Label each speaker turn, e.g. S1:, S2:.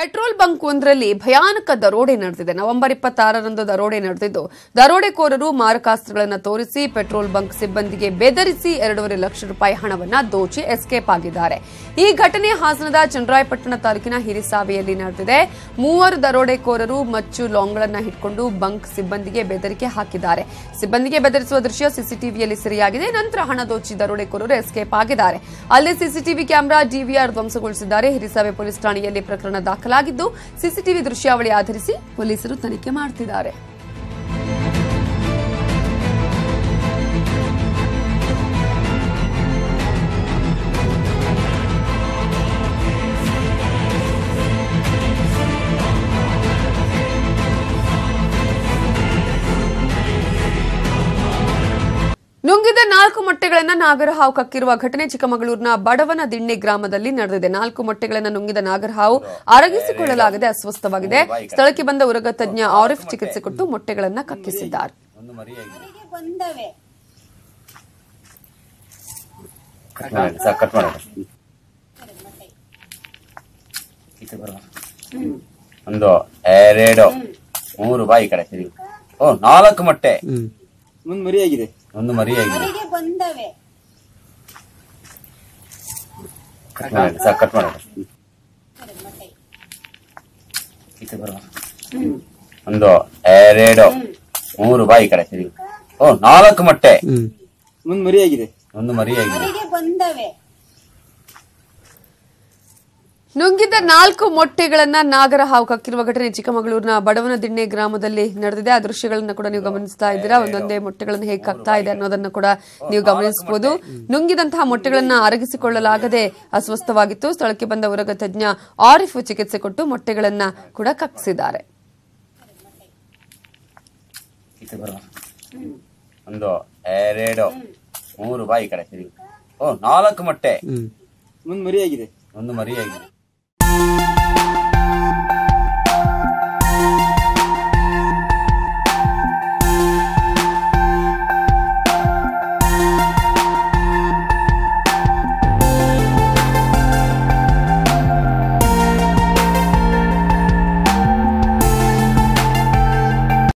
S1: Petrol bunk ಒಂದರಲ್ಲಿ ಭಯಾನಕ ದರೋಡೆ ನಡೆದಿದೆ. ನವೆಂಬರ್ 26ರಂದು ದರೋಡೆ ನಡೆದಿದ್ದು, ದರೋಡೆಕೋರರು ಮಾರಕಾಸ್ತ್ರಗಳನ್ನು ತೋರಿಸಿ ಪೆಟ್ರೋಲ್ ಬಂಕ್ ಸಿಬ್ಬಂದಿಗೆ ಬೆದರಿಸಿ 2.5 ಲಕ್ಷ ರೂಪಾಯಿ ಹಣವನ್ನು ದೋಚಿ ಎಸ್ಕೇಪ್ ಆಗಿದ್ದಾರೆ. ಈ ಘಟನೆ ಹಾಸನದ ಚನ್ನರಾಯಪಟ್ಟಣ ತಾಲೂಕಿನ ಹಿರಿಸಾವೆಯಲ್ಲಿ ನಡೆದಿದೆ. 3 ದರೋಡೆಕೋರರು ಮಚ್ಚು ಲಾಂಗ್ಗಳನ್ನು ಹಿಡಿದುಕೊಂಡು ಬಂಕ್ ಸಿಬ್ಬಂದಿಗೆ ಬೆದರಿಕೆ ಹಾಕಿದ್ದಾರೆ. ಸಿಬ್ಬಂದಿಗೆ ಬೆದರಿಸುವ ದೃಶ್ಯ ಸಿಸಿಟಿವಿಯಲ್ಲಿ ಸೆರೆಯಾಗಿದೆ. ನಂತರ ಹಣ ದೋಚಿ ದರೋಡೆಕೋರರು ಎಸ್ಕೇಪ್ ಆಗಿದ್ದಾರೆ. ಅಲ್ಲಿ CCTV camera DVR ಧ್ವಂಸಗೊಳಿಸಿದ್ದಾರೆ. Hirisave police ಠಾಣೆಯಲ್ಲಿ ಪ್ರಕರಣ ದಾಖಲಾಗಿದ್ದು, ಸಿಸಿಟಿವಿ ದೃಶ್ಯಾವಳಿ ಆಧರಿಸಿ ಪೊಲೀಸರು ತನಿಖೆ ಮಾಡುತ್ತಿದ್ದಾರೆ. ನುಂಗಿದ 4 ಮೊಟ್ಟೆಗಳನ್ನು ನಾಗರಹಾವು ಕಕ್ಕಿರುವ ಘಟನೆ ಚಿಕ್ಕಮಗಳೂರಿನ ಬಡವನದಿಣ್ಣೆ ಗ್ರಾಮದಲ್ಲಿ ನಡೆದಿದೆ. 4 ಮೊಟ್ಟೆಗಳನ್ನು ನುಂಗಿದ ನಾಗರಹಾವು ಅರಗಿಸಿಕೊಳ್ಳಲಾಗದೆ ಅಸ್ವಸ್ಥವಾಗಿದೆ. ಸ್ಥಳಕ್ಕೆ ಬಂದ ಉರಗ ತಜ್ಞ ಆರಿಫ್ ಚಿಕಿತ್ಸೆ ಕೊಟ್ಟು ಮೊಟ್ಟೆಗಳನ್ನು ಕಕ್ಕಿಸಿದ್ದಾರೆ.
S2: ನಾಲ್ಕು ಮೊಟ್ಟೆ ಮರಿಯಾಗಿದೆ. ಒಂದು ಮರಿಯಾಗಿದೆ. ಕಟ್ ಮಾಡ ಒಂದು 2 3 ಬಾಯಿ ಕಡೆ ಸರಿ. 4 ಮೊಟ್ಟೆ. ಒಂದು ಮರಿಯಾಗಿದೆ. ಒಂದು ಮರಿಯಾಗಿದೆ.
S1: ನುಂಗಿದ 4 ಮೊಟ್ಟೆಗಳನ್ನ ನಾಗರಹಾವು ಕಕ್ಕಿರುವ ಘಟನೆ ಚಿಕ್ಕಮಗಳೂರಿನ ಬಡವನದಿಣ್ಣೆ ಗ್ರಾಮದಲ್ಲಿ ನಡೆದಿದೆ. ಆ ದೃಶ್ಯಗಳನ್ನು ಕೂಡ ನೀವು ಗಮನಿಸ್ತಾ ಇದ್ದೀರಾ. ಒಂದೊಂದೇ ಮೊಟ್ಟೆಗಳನ್ನು ಹೇಗೆ ಕಕ್ತಾ ಇದೆ ಅನ್ನೋದನ್ನ ಕೂಡ ನೀವು ಗಮನಿಸಬಹುದು. ನುಂಗಿದಂತಹ ಮೊಟ್ಟೆಗಳನ್ನ ಅರಗಿಸಿಕೊಳ್ಳಲಾಗದೆ ಅಸ್ವಸ್ಥವಾಗಿತ್ತು. ಸ್ಥಳಕ್ಕೆ ಬಂದ ಉರಗ ತಜ್ಞ ಆರಿಫ್ ಚಿಕಿತ್ಸೆ ಕೊಟ್ಟು ಮೊಟ್ಟೆಗಳನ್ನ ಕೂಡ ಕಕ್ಕಿಸಿದ್ದಾರೆ.
S2: ಒಂದು 2 3 ಬಾಯಿ ಕಡೆ ಸರಿ. 4 ಮೊಟ್ಟೆ. ಒಂದು ಮರಿಯಾಗಿದೆ. ಒಂದು ಮರಿಯಾಗಿದೆ.